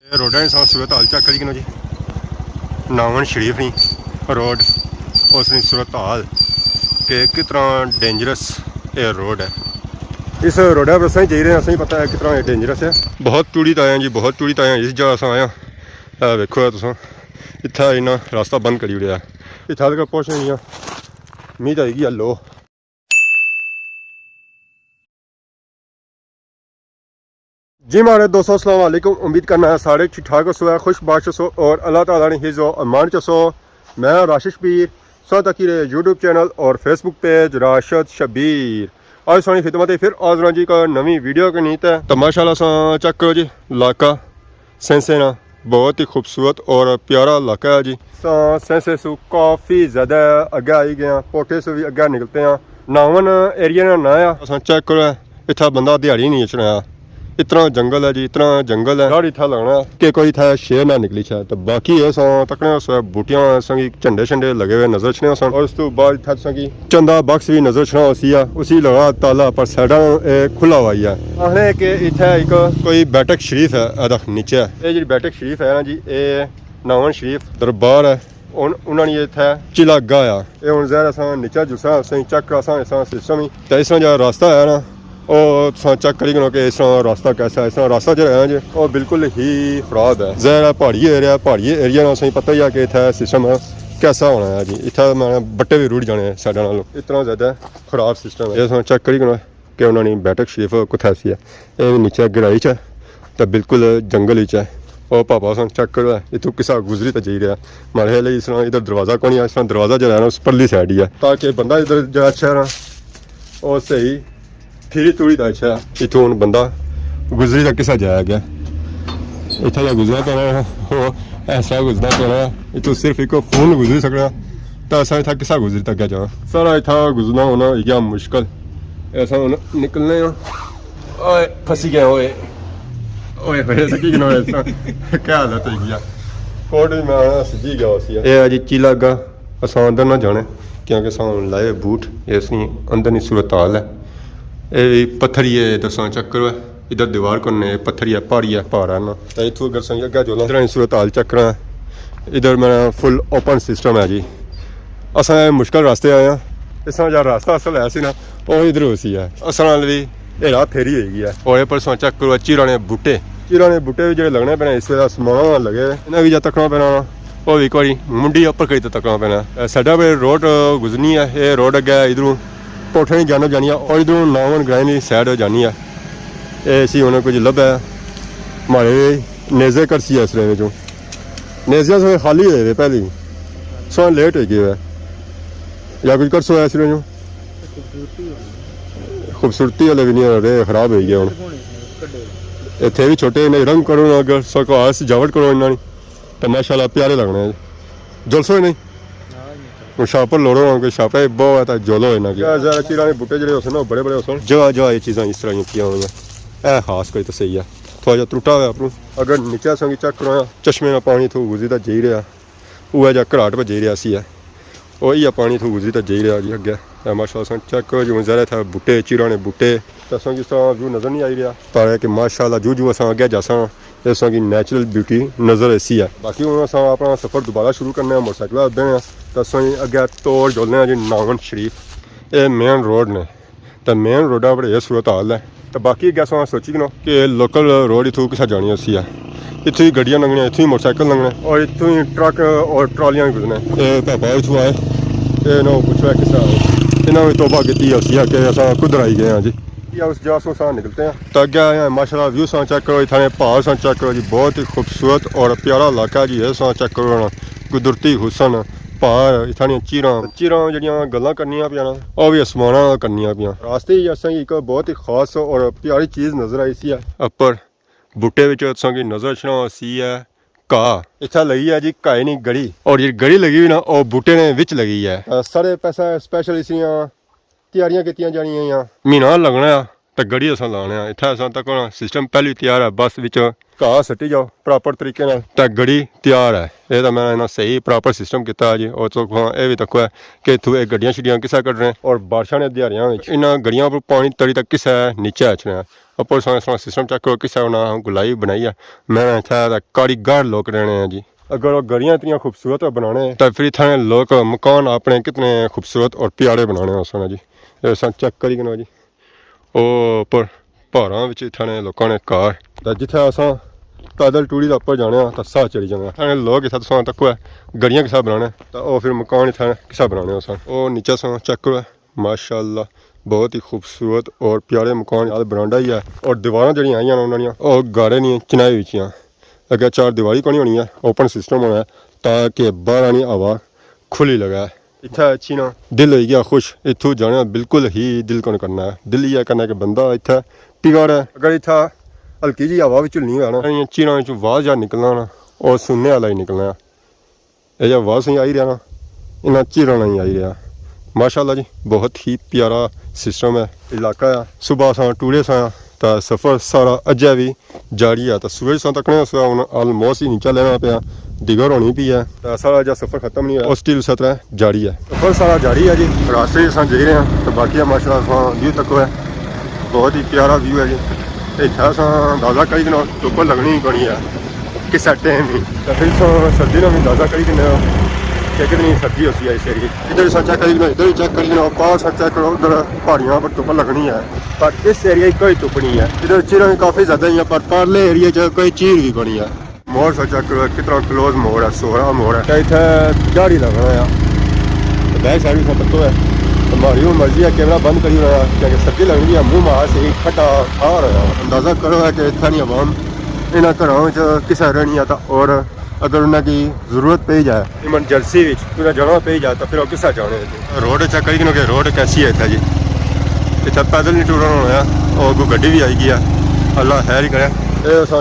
रोडा ने सूरत हाल चेक करी जी नावन शरीफ नहीं रोड उसकी सूरत हाल कि किस तरह डेंजरस ये रोड है। इस रोडा पर असें जा रहे हैं, असें पता है किस तरह डेंजरस है। बहुत पीड़ित आए जी, बहुत पीड़ित आए इस जगह अस आया वेखो तुस इतना इन्ना रास्ता बंद करी ओड़िया इतना तक पहुँचने दियाँ मीत आएगी लो। जी मारे दोस्तों अस्सलाम वालेकुम, उम्मीद करना है सारे ठीक ठाक हो, खुश बाश हो और अल्लाह ताला ने हिज़्ज़ो अमान चसो। मैं राशिद शबीर साथ की यूट्यूब चैनल और फेसबुक पेज राशिद शबीर आज सारी खिदमत फिर आजरा जी का नवी वीडियो की नीत है। तो माशाल्लाह सा चेक करो जी इलाका सेंसे ना बहुत ही खूबसूरत और प्यारा इलाका है जी। सेंसे से काफ़ी ज़्यादा अगे आई गए, पोटे से भी अगे निकलते हैं। नावन एरिया ना है चेक करो, इतना बंदा दिहाड़ी नहीं अचना। इतना जंगल है जी, इतना जंगल है गाड़ी था लगना कि कोई था शेर ना निकली शायद। तो बाकी है तकने बूटियां संगी झंडे शंडे लगे हुए नजर छने सन और उस तो बाद था संगी चंदा बक्स भी नजर छना उसिया उसी लगा ताला पर साइडा खुला हुआ है। आखने कि इत्थे एक कोई बैठक शरीफ है अदा नीचे ये जी बैठक शरीफ है ना जी, ये नावन शरीफ दरबार है। उन्होंने इतना चिला गाया ये हूँ जहर अस नीचा जुसा चेक करा सिस्टम ही तो इस तरह जो रास्ता है ना और चेक करी कि इस तरह रास्ता कैसा है। इस तरह रास्ता जो है जी और बिल्कुल ही खराब है। जहर पहाड़ी एरिया ना सही पता ही है कि इतना सिस्टम कैसा होना है जी। इतना मैं बट्टे भी रुड़ जाने साइड नालों इतना ज़्यादा खराब सिस्टम है। ये चेक करी कि उन्होंने बैठक शरीफ कुछ ऐसी है ये नीचे गहराई च तो बिल्कुल जंगल ही है। और पापा सन चेक करो इतों किसा गुजरी तो जी रहा मारे लिए इस तरह इधर दरवाज़ा कौन है, इस तरह दरवाज़ा जो है ना उस परली साइड ही है ताकि बंदा इधर जो अच्छा ना और सही फिर थोड़ी अच्छा इतों हूँ बंदा गुजरी का किसा जाया गया इतना जो गुजरा पैना वो ऐसा गुजरना पैना इतों सिर्फ एक फोन गुजरी सकना तो ऐसा इतना किसा गुजरी तक गया जाओ सारा इतना गुजरना होना या मुश्किल ऐसा निकलने फंसी गया ओए ओए सकी क्या हालत है कोट मैं सजी गया उसी ये अजी चीला गा अस अंदर ना जाने क्योंकि सामने लाए बूट इसनी अंदर नहीं सूरत हाल है। ये पत्थरी है दसा चक्कर है इधर दीवार को पत्थरी है पहाड़ी है पहाड़ है ना तो इतों अगर संग अगर जो इधर सूरत हाल चक्कर है इधर मेरा फुल ओपन सिस्टम है जी। अस मुश्किल रास्ते आए हैं इस तरह जो रास्ता असल है ना वो इधर उसी है अस भी हेरा फेरी होगी है। और पर चक्कर चीराने बूटे भी जो लगने पैने इस वे समान लगे इन्हें भी जो तकना पैना वो भी एक बार मुंडी उपर करी तो तकना पैना। साडा रोड गुजरनी है ये रोड अगे इधरों पोठे जानब जानी है और इधरों नावन ग्राइनी साइड जानी है। ये इसी उन्हें कुछ लभ है हमारे नेजे करसी है इस रेवे चो नेजिया से खाली हुए पहले सो लेट हो गए या कुछ करसो है इस रेवे खूबसूरती वाले भी नहीं हो रहे खराब हो गया हूँ इतने भी छोटे इन्हें रंग करो अगर सको सजावट करो इन्होंने तो माशाल्लाह प्यारे लगने जुलसो नहीं शापर लोड़ो कि शापे बहुत है तो जोलो इन्होंने चीरा बूटे जो होते बड़े बड़े होते जगह जगह ये चीज़ा इस तरह की हुई है खास कर तो सही है थोड़ा जहा त्रुटा हुआ अपनू अगर नीचे संगी चेक करो चश्मे में पानी थू गुजरी तो जी रहा वह जहाँ घराट पर जी रहा सी है वही है पानी थू गुजरी तो जी रहा जी अगे माशाल्लाह चेक करो जो जरा था बूटे चीरा ने बूटे तो संगी इस तरह व्यू नज़र नहीं आई रहा तारे कि माशाल्लाह जू जू अस अगे जासा इस की नेचुरल ब्यूटी नज़र ऐसी है। बाकी हूँ अस अपना सफ़र दोबारा शुरू करने मोटरसाइकिल अड्डे ने तो असं अगे तौर जोलने जी नावन शरीफ ये मेन रोड ने तो मेन रोडा पर यह सूरत हाल है। तो बाकी अगे अस सोची कि लोकल रोड इतों किसा जानी उसी है इतों ही गड्डियां लंघनिया इतों ही मोटरसाइकिल लंघने और इतों ही ट्रक और ट्रालियां भी गुजरने। ये पापा इतों आए ये ना पूछा किस इन्होंने भी तोबा की उसी कि अस कुदर आई गए हाँ जी उस जगह से सा निकलते हैं तो अगे आए माशाल्लाह व्यू सा चेक करो इतने पहाड़ सा चेक करो जी बहुत ही खूबसूरत और प्यारा इलाका जी है सा चेक करो ना कुदरती हुसन पहाड़ इतनी चीरा जड़ियाँ गल्लां करनियां पियां और भी आसमाना करनियां पियां रास्ते ही असें एक बहुत ही खास और प्यारी चीज़ नज़र आई सी है उपर बूटे की नज़र छना सी है घाह इतना लगी है जी घाए नहीं गड़ी और जी गड़ी लगी हुई ना और बूटे ने विच लगी है सारे पैसा स्पैशल इसलिए तैयारियां की जानियां महीना लगना तो गड़ी अस लाने इतना अस तक सिस्टम पहले तैयार है बस विच ਘਾਹ ਸੱਟੀ ਜਾਓ ਪ੍ਰੋਪਰ ਤਰੀਕੇ ਨਾਲ ਤਾਂ ਗੜੀ ਤਿਆਰ ਹੈ। ਇਹ ਤਾਂ ਮੈਂ ਇਹਨਾਂ ਸਹੀ ਪ੍ਰੋਪਰ ਸਿਸਟਮ ਕੀਤਾ ਜੀ। ਉਹ ਤੋਂ ਇਹ ਵੀ ਤੱਕ ਹੈ ਕਿ ਇੱਥੋਂ ਇਹ ਗੱਡੀਆਂ ਛੱਡੀਆਂ ਕਿਸਾ ਕੱਢ ਰਹੇ ਔਰ ਬਾਰਿਸ਼ਾਂ ਨੇ ਦਿਹਾੜੀਆਂ ਵਿੱਚ ਇਹਨਾਂ ਗੱਡੀਆਂ ਪਰ ਪਾਣੀ ਤਰੀ ਤੱਕ ਕਿਸਾ ਨੀਚੇ ਆਚਣਾ ਉੱਪਰ ਸੋਹਣਾ ਸਿਸਟਮ ਚੱਕ ਕਰੋ ਕਿਸਾ ਉਹਨਾਂ ਗੁਲਾਈ ਬਣਾਈ ਹੈ। ਮੈਂ ਇੱਥੇ ਕਾਰੀਗਰ ਲੋਕ ਰਹਿਣੇ हैं जी। अगर वो गरियाँ इतनी खूबसूरत बनाने तो फिर इतने लोग मकान अपने कितने खूबसूरत और प्यारे बनाने उसने जी। ऐसा चेक करी ना जी वो पर पहाड़ों में इतने लोगों ने कार जिथे असा पैदल टूड़ी का उपर जाने तो साह चढ़ी जाना इतने लोग इतना तुसा तक है गरियाँ किसा बनाने तो वह फिर मकान इतने किसा बनाने उस वो नीचे सो चेक करो माशाअल्लाह बहुत ही खूबसूरत और प्यारे मकान बरांडा ही है और दीवार जड़ियाँ आई उन्होंने गारे नहीं चिनाई विचियाँ अगर चार दीवारी को नहीं होनी है ओपन सिस्टम होना है ताकि बाहर आनी हवा खुली लगा है। इतना अच्छी ना दिल हो गया खुश इतों जाना बिल्कुल ही दिल को करना है दिल यह करना कि बंदा इतना पिघाड़ है। अगर इतना हल्की जी हवा भी झुलनी हो ना चीरों आवाज़ जहाँ निकलना ना और सुनने वाला ही निकलना ये जो आवाज़ नहीं आई रहा ना इन्हें चीरों नहीं आई रहा। माशाअल्लाह जी बहुत ही प्यारा सिस्टम है इलाका है। सुबह सा टूरे सा तो सफ़र सारा अजय भी जारी है तो सूरज सा तकने ऑलमोस्ट ही नीचा लेना पाया दिगर होनी भी है तो सारा अजय सफ़र खत्म नहीं हुआ स्टिल सतरा जारी है सफ़र सारा जारी है जी। रास्ते अस जा रहे हैं तो बाकी माशाअल्लाह व्यू तक है बहुत ही प्यारा व्यू है जी। इतना अस अंदाज़ा करी दिन धुप लगनी ही पड़ी है किस टाइम ही तो फिर सर्दी का भी अंदाज़ा करी दिन कि कितनी सर्दी होती है इस एरिए इधर चेक करी इधर चेक करी पास चेक करो उधर पहाड़ियों पर धुप लगनी है पर इस एरिया कोई धुप नहीं है। इधर चीरें काफ़ी ज़्यादा ही है पर परले एरिए कोई चीर भी बनी है। मोड़ सा चेक करो कितना क्लोज मोड़ है सोहरा मोड़ है इतना झाड़ी लगना है तो बैक साइड भी पत्तो है हमारी मर्जी है कैमरा बंद करी रहा है क्योंकि सर्दी लगनी है मुँह मार से खट्टा खा रहा है। अंदाज़ा करो है कि इतना नहीं आवाम इन्होंने घरों किसा रहनी है और अगर उन्होंने जरूरत पी जाए इमरजेंसी पूरा जाना पी जाए तो फिर वो किसा जाने रोड चेक करी कि रोड कैसी है इतना जी। इतना पैदल नहीं टूरना होना है और कोई गड्डी भी आई गई है अल्लाह खैर ही करे।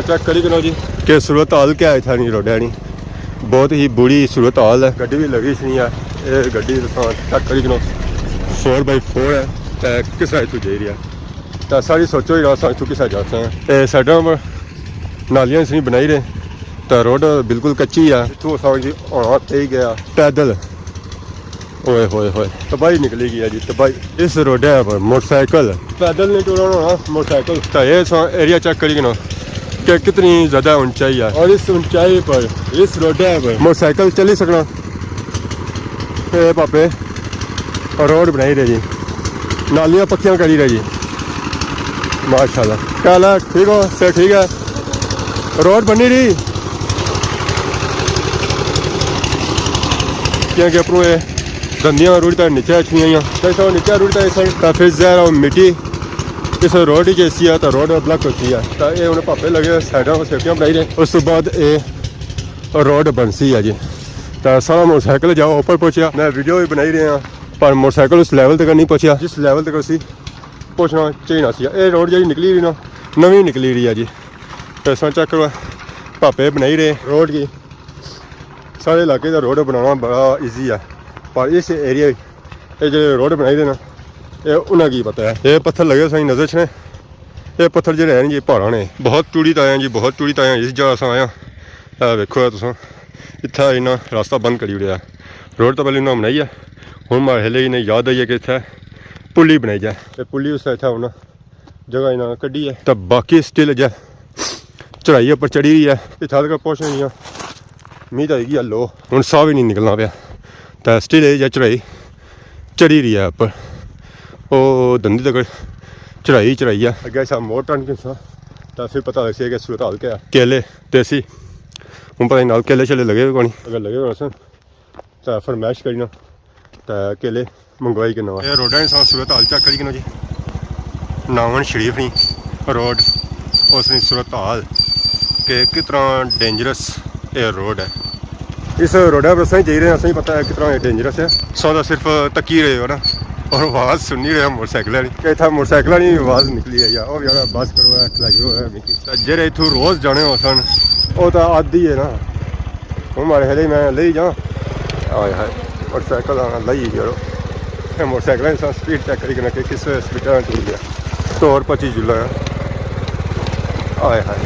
चेक करी कि जी कि सूरत हाल क्या है इतना नहीं रोडा नहीं बहुत ही बुरी सूरत हाल है गड्डी भी लगी नहीं है ये गड्डी चेक करी कि 4x4 है तो किस इतों जा रही है तो सारी सोचो ही रहा इतों किसा जाते हैं साइडों पर नालियाँ नहीं बनाई रहे तो रोड बिल्कुल कच्ची है इतों जी होना पे गया पैदल ओए होए होए तबाही निकली गई है जी तबाही इस रोड पर मोटरसाइकिल पैदल नहीं टूरना होना मोटरसाइकिल तो ये एरिया चेक करिए ना कि कितनी ज़्यादा ऊंचाई है और इस ऊंचाई पर इस रोड पर मोटरसाइकिल चल ही सकना पापे और रोड बनाई रहे जी नालियाँ पक्कियाँ करी रहे जी माशाल्लाह क्या हाल है ठीक हो सर ठीक है रोड बनी रही क्योंकि अपनों ये गंदियाँ रूढ़ता नीचे छुई तो नीचे रूढ़ता फिर जहर और मिट्टी इस रोड ही जैसी है तो रोड ब्लॉक होती है तो ये उन्हें पापे लगे साइडों पर सेफ्टियाँ बनाई रहे उस बाद ये रोड बनसी है जी। तो सारा मोटरसाइकिल जाओ ऊपर पहुँचा मैं वीडियो भी बनाई रहे हैं पर मोटरसाइकिल उस लैवल तक नहीं पहुँचा जिस लैवल तक उसी पहुँचना चाहिए सी। ये रोड जी निकली रही ना नवी निकली रही है जी। तो इस चेक करो पापे बनाई रहे रोड की सारे इलाके का रोड बनाना बड़ा ईजी है पर इस एरिया ये जो रोड बनाई देना ये उन्हें की पता है ये पत्थर लगे सही नजर ने ये पत्थर जो हैं जी पहाड़ा ने बहुत टूड़ित आए जी बहुत टूड़ित आए इस जगह अस आया वेखो तुम इतना इन्ना रास्ता बंद करी ओड़िया रोड तो पहले इन्हें बनाई है हूँ महले इन्हें याद आई है कि इतना पुली बनाई जाए तो पुली उस इतना उन्हें जगह इन्हें कढ़ी है तो बाकी स्टिल जो चढ़ाई उपर चढ़ी हुई है इतना तक पहुँच नहीं है मीह तो आई लो हूँ साह भी नहीं निकलना पाया तो स्टिल ये चढ़ाई चढ़ी रही है उपर वो दंदी तक चढ़ाई है अगे सब मोड़ टन के तो फिर पता लग सी कि सूरत हाल क्या है। केले देसी हूँ पता नहीं केले शेले लगे हुए अगर लगे हुए सन तो फरमैश करना तो केले मंगवाई के नवा रोडा ने सूरत हाल चेक करी जी नावन शरीफ नहीं रोड उसने सूरत हाल के कितना डेंजरस ये रोड है। इस रोडा पर असं जा रहे हैं असं पता है कितना डेंजरस है सौदा सिर्फ तकी रहे हो ना और आवाज़ सुनी रहे मोटरसाइकिल की इतना मोटरसाइकिल की आवाज़ निकली है यार यार बस करो खिलाई जेरे इतों रोज़ जाने हो सन वो तो आदि है ना हूँ मारे हेले मैं ले जा आए हाय मोटरसाइकिल लाई यारो मोटरसाइकिल स्पीड चेक करी किस स्पीड टूट गया तो और 25 जुला आए हाय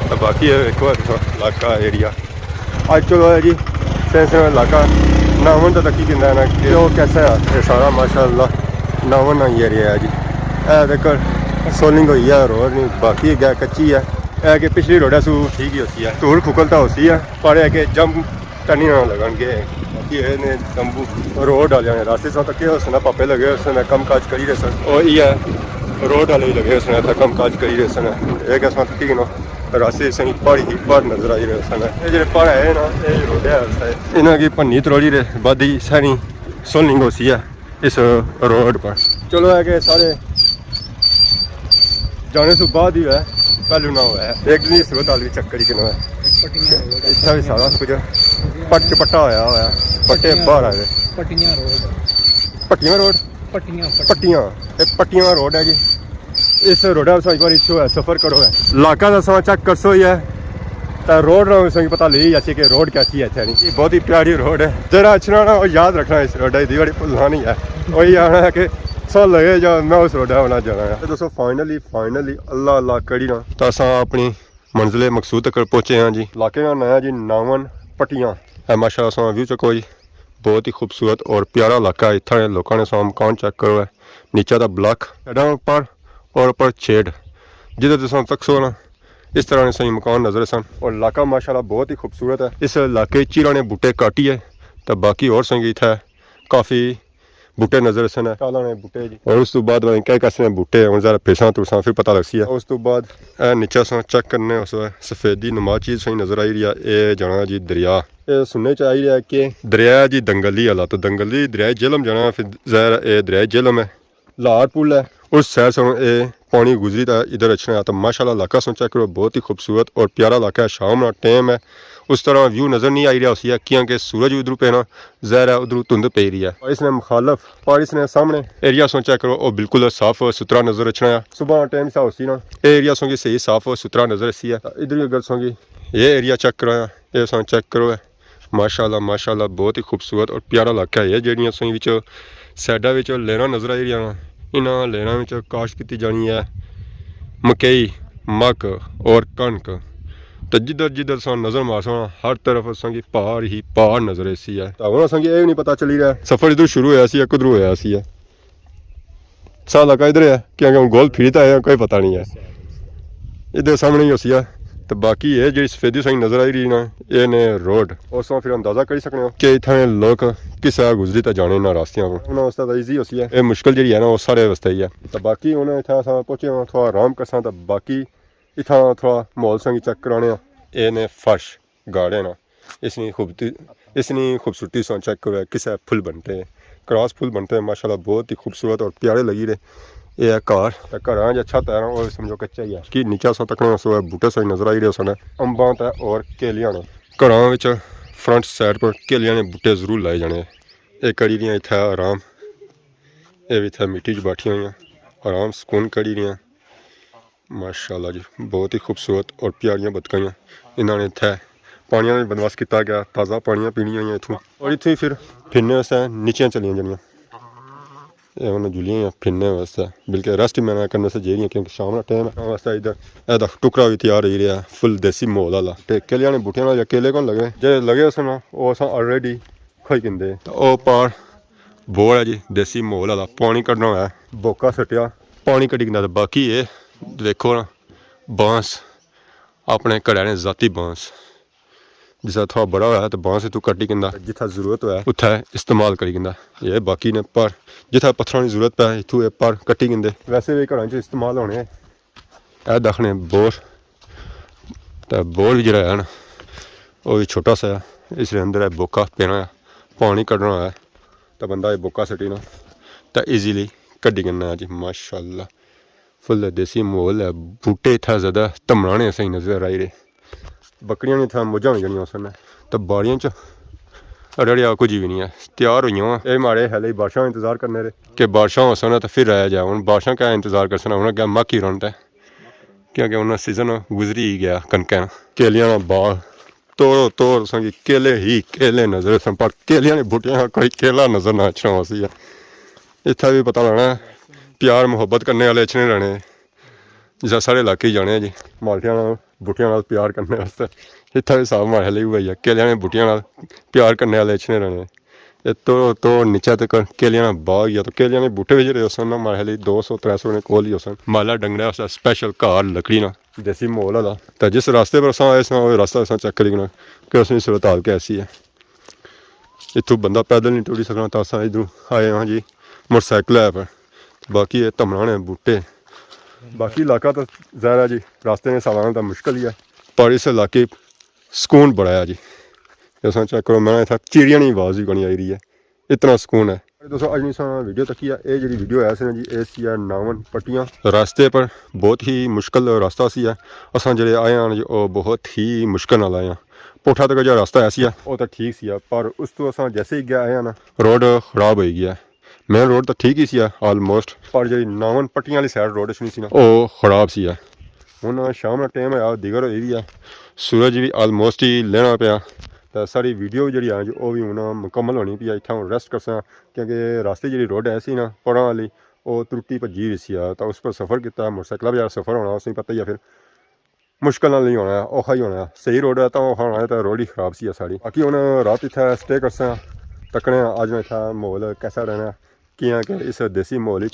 तो बाकी एक इलाका एरिया अज चलो है जी सेंसिटिव इलाका नावन तो तकी कहना ना कि वो कैसा है ये सारा माशाअल्लाह नावन ही एरिया है जी। है देखो सोलिंग हुई है रोड नहीं बाकी गै कच्ची है कि पिछली रोड है सू ठीक ही होती है धूल खुकल तो होती है पर है कि जम टनी ना लगन गए बाकी ने तंबू रोड डाले ने रास्ते से तक उसने पापे लगे उसने कम काज करी रहे सन और ये रोड वाले ही लगे उसने कम काज करी रहे सन एक ऐसा तकी ना रास्ते से पहाड़ी ही पहाड़ नजर आई रहे सन ये जो पहाड़ है ना ये रोड है इन्हों की भन्नी त्रोड़ी रे बादी सारी सोलिंग होती है इस रोड पर। चलो है कि सारे जाने से बाद ही है पहलू ना हुआ है एक दिन अस्पताल भी चक्कर ही किना है इतना भी सारा कुछ पट पट्टा होया हुआ पट्टे बाहर आए पट्टियां रोड पट्टियां रोड है जी। इस रोड पर एक बार इशू है सफ़र करो है इलाका का समा चेक कर सो ही है तो रोड ना सही पता ली जाती कि रोड कैसी है इतनी बहुत ही प्यारी रोड है जरा अच्छा ना याद रखना इस रोड की बड़ी भुलना नहीं है वही आना है कि सो लगे जो मैं उस रोड होना जाना है। दोस्तों फाइनली अल्लाह अल्लाह करी ना तो अस अपनी मंजिल मकसूद तक पहुँचे हैं जी। इलाके का नाम है जी नावन पट्टियां है माशाअल्लाह व्यू चको जी बहुत ही खूबसूरत और प्यारा इलाका है। इतना लोगों ने सो मकान चेक करो है नीचे का ब्लॉक पर और ऊपर छेड़ जिधर तुम तक सो ना इस तरह ने सही मकान नजर सन और इलाका माशाल्लाह बहुत ही खूबसूरत है। इस इलाके चीरा ने बूटे काटी है तो बाकी और संगीत है काफ़ी बूटे नजर सन है ने बूटे जी और उस तो बाद क्या कैसे बूटे हैं जरा फेसा तुरसा फिर पता लगती है। उस तो बाद नीचा सा चेक करने उस सफेदी नुमा चीज़ सही नजर आई रही है ये जाना जी दरिया ये सुनने च आई रहा है कि दरिया जी दंगली वाला तो दंगली दरिया जेलम जाना फिर जहर ये दरिया जेलम है लाहौर पुल है उस शहर से ये पानी गुजरी था इधर अच्छा है तो माशाल्लाह इलाका सुन चेक करो बहुत ही खूबसूरत और प्यारा इलाका है। शाम ना टाइम है उस तरह व्यू नज़र नहीं आई रहा उसी है क्योंकि सूरज उधर पे ना जहर है उधर धुंध पी रही है और इसने मुखालफ और इसने सामने एरिया सो चेक करो और बिल्कुल साफ सुथरा नजर अच्छा है। सुबह टाइम सा होती ना एरिया सोंगी सही साफ सुथरा नजर अच्छी है इधर अगर सोंगी ये एरिया चेक करो ये सो चेक करो है माशाल्लाह बहुत ही खूबसूरत और प्यारा इलाका है। जड़ियाँ सोई साइडा लेना नजर आई रही इन्होंने लेना काश की जानी है मकई मक और कणक तो जिधर सा नजर मारसा हर तरफ संगी पहाड़ ही पहाड़ नजर ऐसी है तो हम संगी ये नहीं पता चली रहा सफर इधर शुरू होया सी किधर होया सी है सा इलाका इधर है क्योंकि हम गोल फिरता है कोई पता नहीं है इधर सामने ही होसी है तो बाकी ये जी सफेदी सही नजर आई रही ना ये ने रोड उस फिर अंदाजा कर सकते हो कि इतने लोग किस गुजरी तो जाने ना रास्तियां उन्होंने वास्ते तो ईजी होती है ये मुश्किल जी है ना वो सारे वास्ते ही है तो बाकी उन्हें इतना पहुंचे थोड़ा आराम कर तो बाकी इतना थोड़ा माहौल संगी चेक कराने ये ने फर्श गाड़े ना इसनी खूबसूरती से चेक करो किस फुल बनते हैं क्रॉस फुल बनते हैं माशाल्लाह बहुत ही खूबसूरत और प्यारे लगी रहे ये है घर घर अच्छा तैयार और समझो कच्चा ही है कि नीचा सा तक सो बूटे सही नजर आई रहे सन अंबा तो और केलियां ने घर फ्रंट साइड पर केलियां ने बूटे जरूर लाए जाने ये कड़ी रही इतना आराम ये भी इतना मिट्टी च बैठिया हुई आराम सुकून कड़ी रही माशाल्लाह जी बहुत ही खूबसूरत और प्यारियां बतकाइयाँ इन्होंने इतना पानिया का बंदोबस्त किया गया ताज़ा पानियाँ पीनिया हुई इतों और इतने फिर फिरने वास्ते नीचे चलिया जानिया उन्हें जुलियाँ फिरने वास्ते बल्कि रेस्ट मैंने करने से जेरियाँ क्योंकि शाम का टाइम है वास्ते इधर एदा टुकड़ा भी तैयार हो रहा फुल देसी माहौल वाला तो केलिया ने बूटियां वाले केले कौन लगे जो लगे उस ऑलरेडी खाई किंदे तो वह पार बोर है जी देसी माहौल वाला पानी कड्ढना है बोका सटिया पानी कड्ढी किंदा तो बाकी ये देखो ना बांस अपने घड़े ने जाती बांस जिसा थोड़ा बड़ा होया तो बांस तू कट्टी किंदा जिथा जरूरत है उत्थे इस्तेमाल करी किंदा ये बाकी ने पर जिथा पत्थरों की जरूरत है इतू ये पर कट्टी किंदे वैसे भी घर इस्तेमाल होने ए दखने बोर तो बोर भी जरा है ना वो भी छोटा सा है इसलिए अंदर है बोका पेना है पानी कड्ढना है तो बंदा ये बोका सटी ना तो ईजीली कड्ढी किन्ना जी माशाल्लाह फुल देसी माहौल है बूटे इतना ज़्यादा धमलाने सही नजर आई रहे बकरियां ने इतना मुझा हो जानिया उस तो बाड़ियों च अड़िया कुछ भी नहीं है तैयार हुई ये माड़े हाले बारिशों का इंतजार करने रहे कि बारिशों हो सन तो फिर आया जाए हूँ बारिशों का इंतजार कर सना उन्हें क्या मक ही रौनता है क्योंकि उन्हें सीजन गुजरी ही गया कनक केलियां बाग तोड़ संगी केले ही केले नजर सन पर केलियां ने बूटियां कोई केला नजर ना अच्छा सी इतना भी पता लगना प्यार मुहब्बत करने वाले अच्छे रहने ਜਿਸ ਸਾਰੇ ਇਲਾਕੇ ਜਾਣੇ ਆ ਜੀ ਮਾਲਟਿਆਂ ਨਾਲ ਬੂਟਿਆਂ ਨਾਲ ਪਿਆਰ ਕਰਨ ਵਾਸਤੇ ਇੱਥੇ ਵੀ ਹਿਸਾਬ ਮਾਰਿਆ ਲਈ ਹੋਈ ਆ ਕੇਲਿਆਂ ਨੇ ਬੂਟਿਆਂ ਨਾਲ ਪਿਆਰ ਕਰਨ ਵਾਲੇ ਇਛਨੇ रहने ਇਹ ਤੋਂ ਨੀਚੇ ਤੱਕ ਕੇਲਿਆਂ ਦਾ ਬਾਗ ਜਾਂ ਤਾਂ ਕੇਲਿਆਂ ਦੇ ਬੂਟੇ ਵਿੱਚ ਰਹੇ ਉਸ ਨਾਲ ਮਾਰਿਆ ਲਈ 200-300 ਨੇ ਕੋਲ ਹੀ ਉਸ ਮਾਲਾ ਡੰਗਣਾ ਵਾਸਤੇ ਸਪੈਸ਼ਲ ਘਰ ਲੱਕੜੀ ਨਾਲ ਦੇਸੀ ਮੋਲ ਵਾਲਾ ਤਾਂ ਜਿਸ ਰਸਤੇ ਪਰ ਅਸਾਂ ਆਏ ਸਾਂ ਉਹ ਰਸਤਾ ਅਸਾਂ ਚੈੱਕ ਕਰੀ ਨਾ ਕਿ ਉਸਦੀ ਸੂਰਤ ਹਾਲ ਕੈਸੀ ਹੈ ਇੱਥੋਂ ਬੰਦਾ ਪੈਦਲ ਨਹੀਂ ਟੁਰ ਸਕਣਾ ਤਾਂ ਅਸਾਂ ਇੱਧਰੋਂ ਆਏ ਹਾਂ ਜੀ मोटरसाइकिल है पर बाकी ये तमना ने बूटे बाकी इलाका तो ज़ाहिर है जी रास्ते में सवाना तो मुश्किल ही है पर इस इलाके सुकून बड़ा है जी जैसा चेक करो मैं इतना चिड़िया की आवाज़ भी बनी आई रही है इतना सुकून है दोस्तों अज नहीं वीडियो तक ही है ये जी वीडियो है ना जी ये नावन पट्टियाँ रास्ते पर बहुत ही मुश्किल रास्ता सी है असां जेह्ड़े आए हैं जी वो बहुत ही मुश्किल नाल आए हैं पोठा तक जो रास्ता ऐसी है वो तो ठीक सी है पर उस तो असां जैसे ही गए आए हैं ना रोड खराब हो गया है मेन रोड तो ठीक ही सी आलमोस्ट पर जी नावन पट्टियां वाली साइड रोड नहीं सी ना वो खराब सी है हुण शाम का टाइम है दिगर होई दी है सूरज भी आलमोस्ट ही लेना पिया तो सारी वीडियो भी जी है वो भी हुण मुकम्मल होनी पई इत्थों रेस्ट कर सकां क्योंकि रास्ते जी रोड ऐसी ना पड़ा वाली वो त्रुट्टी भज्जी हुई सी तो उस पर सफ़र किया मोटरसाइकिल भी सफ़र होना उस पता ही है फिर मुश्किल नाल नहीं होना औखा ही होना सही रोड है तो औखा होना तो रोड ही खराब सी सारी बाकी हुण रात इत्थे स्टे कर सकां तकने अज इत्थे माहौल कैसा रहना कियां कि इस देसी माहौल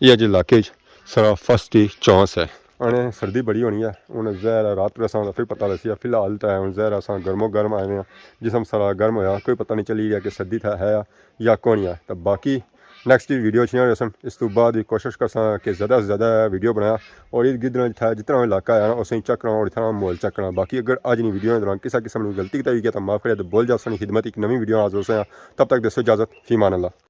ये अज इलाके सारा फर्स्ट ही चांस है आने सर्दी बड़ी होनी है हूँ जहर रात असा फिर पता लसी फिलहाल तो है हूँ जहर असा गर्मो गर्म आए हैं जिसम सारा गर्म होया कोई पता नहीं चली गया कि सर्दी है या कौन है तो बाकी नैक्सट वीडियो सन इस तो बाद भी कोशिश कर कि ज़्यादा से ज़्यादा वीडियो बनाया और इर्द गिर्द जितना इलाका है उस चेक कराओ और इतना माहौल चेक करा बाकी अगर अज नहीं वीडियो के दौरान किसी किस्म की गलती की तो बोल जाओ खिदमत एक नवी वीडियो हाजिर हो तब तक दसो इजाज़त फीमान अल्लाह।